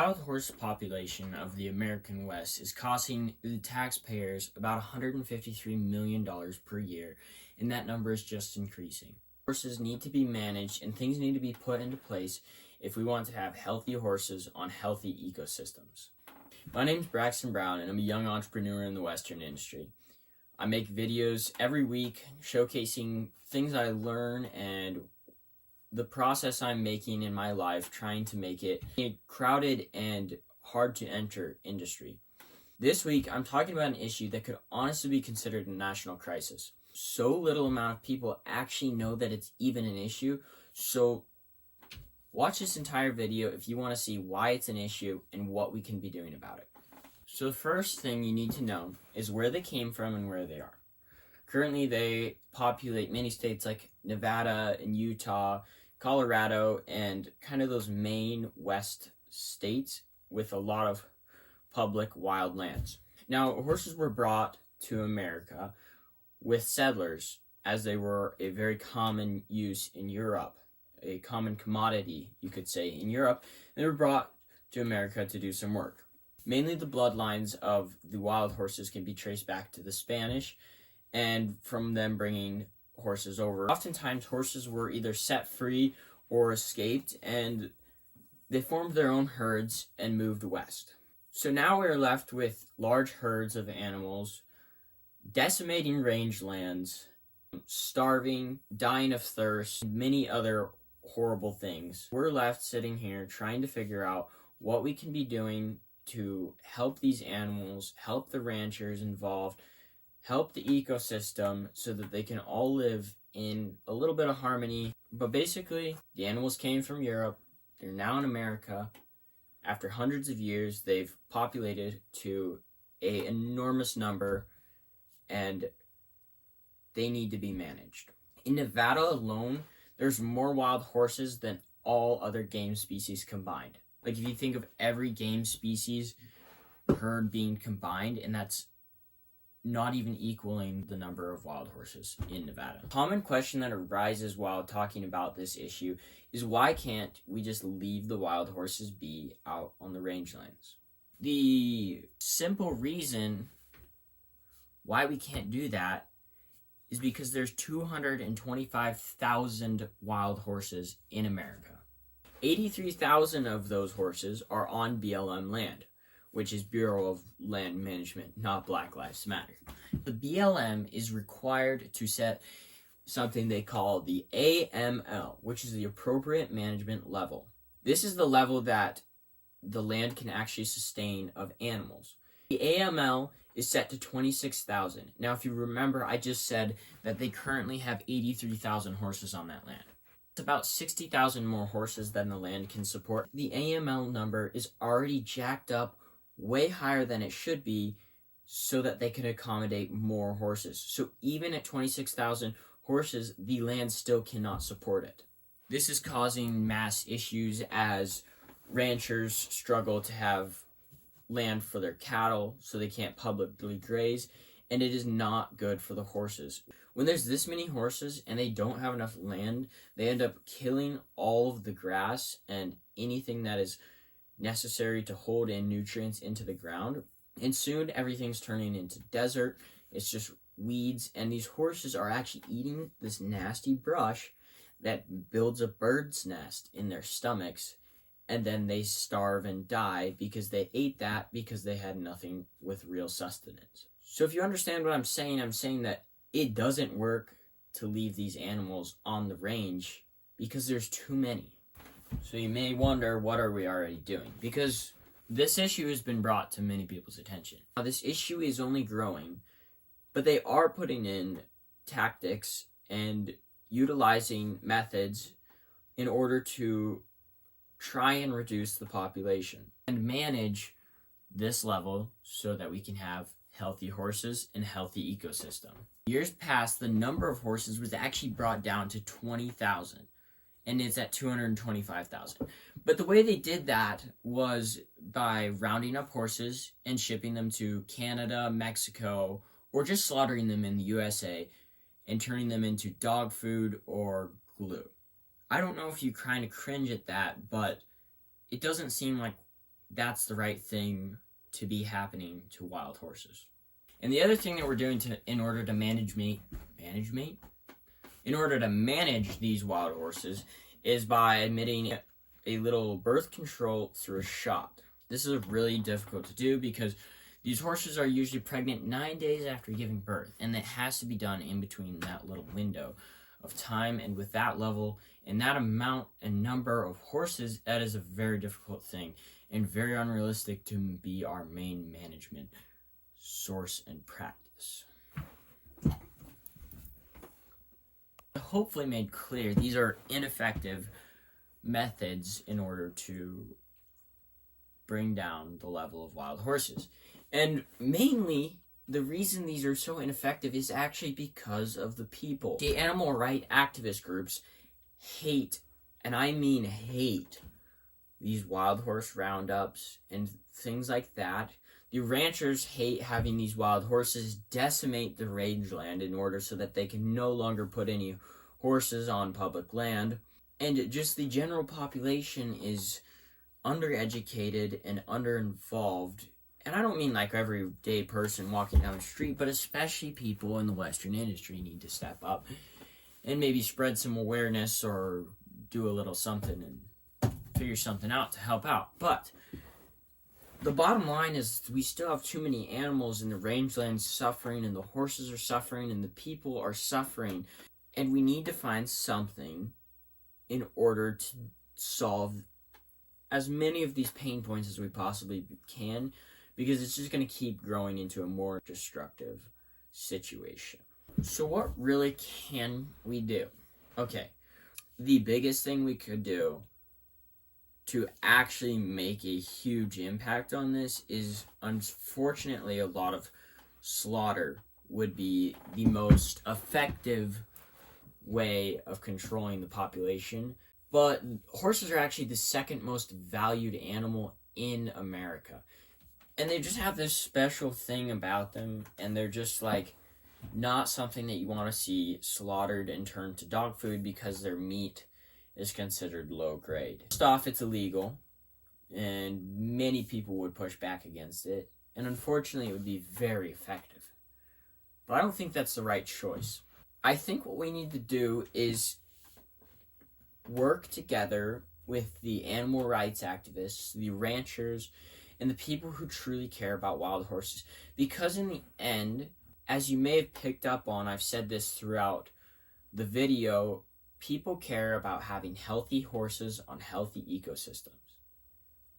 Wild horse population of the American West is costing the taxpayers about $153 million per year, and that number is just increasing. Horses need to be managed and things need to be put into place if we want to have healthy horses on healthy ecosystems. My name's Braxton Brown, and I'm a young entrepreneur in the Western industry. I make videos every week showcasing things I learn and the process I'm making in my life, trying to make it a crowded and hard to enter industry. This week, I'm talking about an issue that could honestly be considered a national crisis. So little amount of people actually know that it's even an issue. So watch this entire video if you want to see why it's an issue and what we can be doing about it. So the first thing you need to know is where they came from and where they are. Currently, they populate many states like Nevada and Utah, Colorado, and kind of those main West states with a lot of public wild lands. Now, horses were brought to America with settlers, as they were a very common use in Europe, a common commodity, you could say, in Europe. They were brought to America to do some work. Mainly the bloodlines of the wild horses can be traced back to the Spanish, and from them bringing horses over. Oftentimes, horses were either set free or escaped, and they formed their own herds and moved west. So now we're left with large herds of animals, decimating rangelands, starving, dying of thirst, and many other horrible things. We're left sitting here trying to figure out what we can be doing to help these animals, help the ranchers involved, help the ecosystem so that they can all live in a little bit of harmony. But basically, the animals came from Europe. They're now in America. After hundreds of years, they've populated to an enormous number, and they need to be managed. In Nevada alone, there's more wild horses than all other game species combined. Like, if you think of every game species herd being combined, and that's not even equaling the number of wild horses in Nevada. A common question that arises while talking about this issue is, why can't we just leave the wild horses be out on the rangelands? The simple reason why we can't do that is because there's 225,000 wild horses in America. 83,000 of those horses are on BLM land, which is Bureau of Land Management, not Black Lives Matter. The BLM is required to set something they call the AML, which is the Appropriate Management Level. This is the level that the land can actually sustain of animals. The AML is set to 26,000. Now, if you remember, I just said that they currently have 83,000 horses on that land. It's about 60,000 more horses than the land can support. The AML number is already jacked up way higher than it should be so that they can accommodate more horses. So even at 26,000 horses, the land still cannot support it. This is causing mass issues as ranchers struggle to have land for their cattle, so they can't publicly graze, and it is not good for the horses. When there's this many horses and they don't have enough land, they end up killing all of the grass and anything that is necessary to hold in nutrients into the ground, and soon everything's turning into desert. It's just weeds, and these horses are actually eating this nasty brush that builds a bird's nest in their stomachs, and then they starve and die because they ate that because they had nothing with real sustenance. So if you understand what I'm saying that it doesn't work to leave these animals on the range because there's too many. So you may wonder, what are we already doing? Because this issue has been brought to many people's attention. Now, this issue is only growing, but they are putting in tactics and utilizing methods in order to try and reduce the population and manage this level so that we can have healthy horses and healthy ecosystem. Years past, the number of horses was actually brought down to 20,000. And it's at 225,000. But the way they did that was by rounding up horses and shipping them to Canada, Mexico, or just slaughtering them in the USA and turning them into dog food or glue. I don't know if you kind of cringe at that, but it doesn't seem like that's the right thing to be happening to wild horses. And the other thing that we're doing in order to manage these wild horses is by admitting a little birth control through a shot. This is really difficult to do because these horses are usually pregnant 9 days after giving birth, and it has to be done in between that little window of time. And with that level and that amount and number of horses, that is a very difficult thing and very unrealistic to be our main management source and practice. Hopefully made clear, these are ineffective methods in order to bring down the level of wild horses. And mainly, the reason these are so ineffective is actually because of the people. The animal rights activist groups hate, and I mean hate, these wild horse roundups and things like that. The ranchers hate having these wild horses decimate the rangeland in order so that they can no longer put any horses on public land. And just the general population is undereducated and underinvolved. And I don't mean like everyday person walking down the street, but especially people in the Western industry need to step up and maybe spread some awareness or do a little something and figure something out to help out. But the bottom line is we still have too many animals in the rangelands suffering, and the horses are suffering, and the people are suffering. And we need to find something in order to solve as many of these pain points as we possibly can, because it's just going to keep growing into a more destructive situation. So what really can we do? Okay, the biggest thing we could do to actually make a huge impact on this is, unfortunately, a lot of slaughter would be the most effective way of controlling the population. But horses are actually the second most valued animal in America. And they just have this special thing about them, and they're just like not something that you want to see slaughtered and turned to dog food because their meat is considered low grade. First off, it's illegal, and many people would push back against it, and unfortunately it would be very effective. But I don't think that's the right choice. I think what we need to do is work together with the animal rights activists, the ranchers, and the people who truly care about wild horses. Because in the end, as you may have picked up on, I've said this throughout the video, people care about having healthy horses on healthy ecosystems.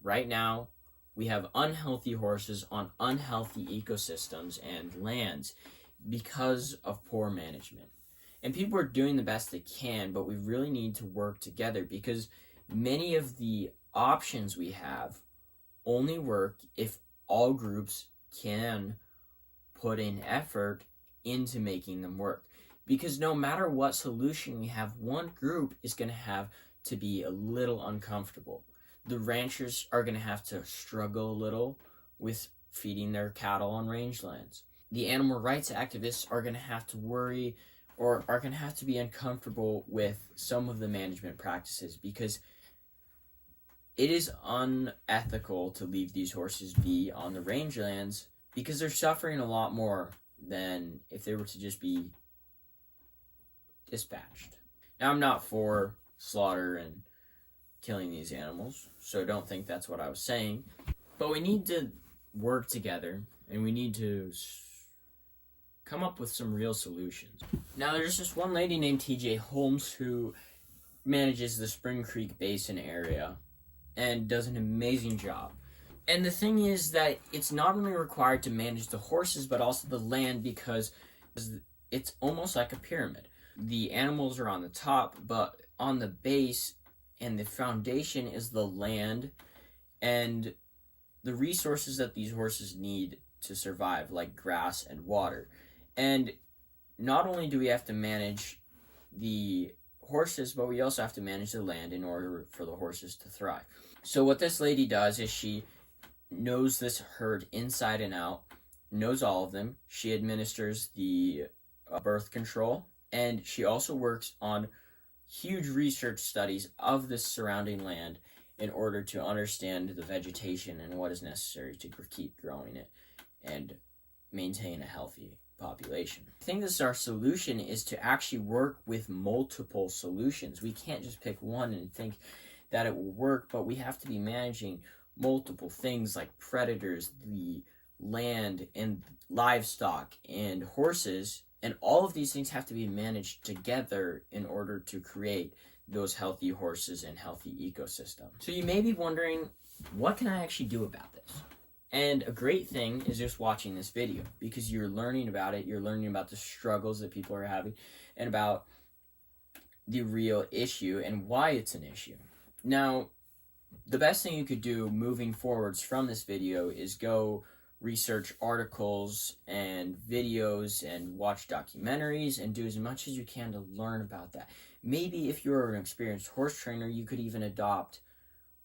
Right now, we have unhealthy horses on unhealthy ecosystems and lands because of poor management. And people are doing the best they can, but we really need to work together because many of the options we have only work if all groups can put in effort into making them work. Because no matter what solution we have, one group is going to have to be a little uncomfortable. The ranchers are going to have to struggle a little with feeding their cattle on rangelands. The animal rights activists are going to have to worry or are going to have to be uncomfortable with some of the management practices because it is unethical to leave these horses be on the rangelands because they're suffering a lot more than if they were to just be dispatched. Now, I'm not for slaughter and killing these animals, so don't think that's what I was saying. But we need to work together, and we need to come up with some real solutions. Now, there's this one lady named TJ Holmes who manages the Spring Creek Basin area and does an amazing job. And the thing is that it's not only required to manage the horses, but also the land because it's almost like a pyramid. The animals are on the top, but on the base and the foundation is the land and the resources that these horses need to survive, like grass and water. And not only do we have to manage the horses, but we also have to manage the land in order for the horses to thrive. So what this lady does is she knows this herd inside and out, knows all of them. She administers the birth control, and she also works on huge research studies of the surrounding land in order to understand the vegetation and what is necessary to keep growing it and maintain a healthy population. I think this is our solution, is to actually work with multiple solutions. We can't just pick one and think that it will work, but we have to be managing multiple things like predators, the land and livestock and horses, and all of these things have to be managed together in order to create those healthy horses and healthy ecosystem. So you may be wondering, what can I actually do about this? And a great thing is just watching this video, because you're learning about it, you're learning about the struggles that people are having and about the real issue and why it's an issue. Now, the best thing you could do moving forwards from this video is go research articles and videos and watch documentaries and do as much as you can to learn about that. Maybe if you're an experienced horse trainer, you could even adopt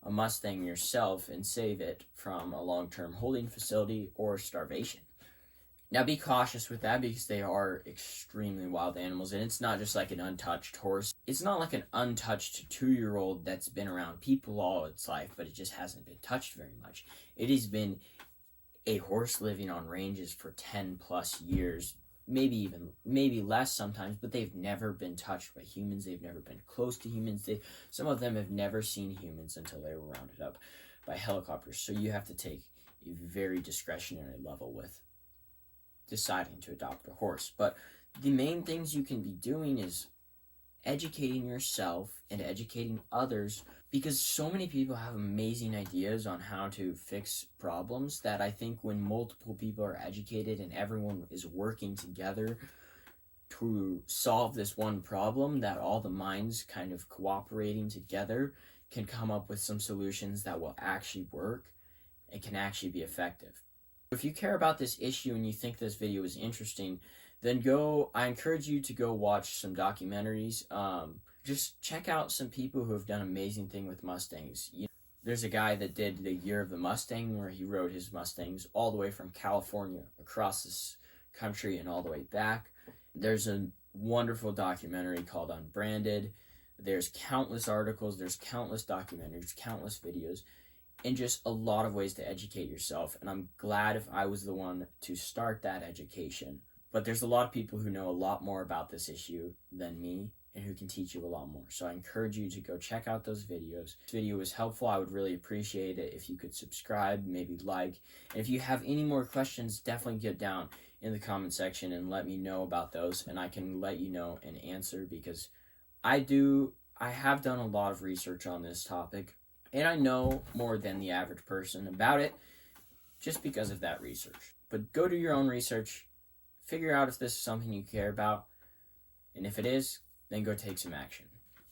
a Mustang yourself and save it from a long-term holding facility or starvation. Now be cautious with that, because they are extremely wild animals, and it's not just like an untouched horse. It's not like an untouched 2-year-old that's been around people all its life, but it just hasn't been touched very much. It has been a horse living on ranges for 10 plus years, maybe less sometimes, but they've never been touched by humans. They've never been close to humans. Some of them have never seen humans until they were rounded up by helicopters. So you have to take a very discretionary level with deciding to adopt a horse. But the main things you can be doing is educating yourself and educating others, because so many people have amazing ideas on how to fix problems that I think when multiple people are educated and everyone is working together to solve this one problem, that all the minds kind of cooperating together can come up with some solutions that will actually work and can actually be effective. If you care about this issue and you think this video is interesting, then I encourage you to go watch some documentaries. Just check out some people who have done amazing things with Mustangs. There's a guy that did the Year of the Mustang, where he rode his Mustangs all the way from California across this country and all the way back. There's a wonderful documentary called Unbranded. There's countless articles, there's countless documentaries, countless videos, and just a lot of ways to educate yourself. And I'm glad if I was the one to start that education. But there's a lot of people who know a lot more about this issue than me and who can teach you a lot more. So I encourage you to go check out those videos. If this video was helpful, I would really appreciate it if you could subscribe, maybe like. And if you have any more questions, definitely get down in the comment section and let me know about those, and I can let you know and answer, because I have done a lot of research on this topic, and I know more than the average person about it just because of that research. But go do your own research, figure out if this is something you care about, and if it is, then go take some action.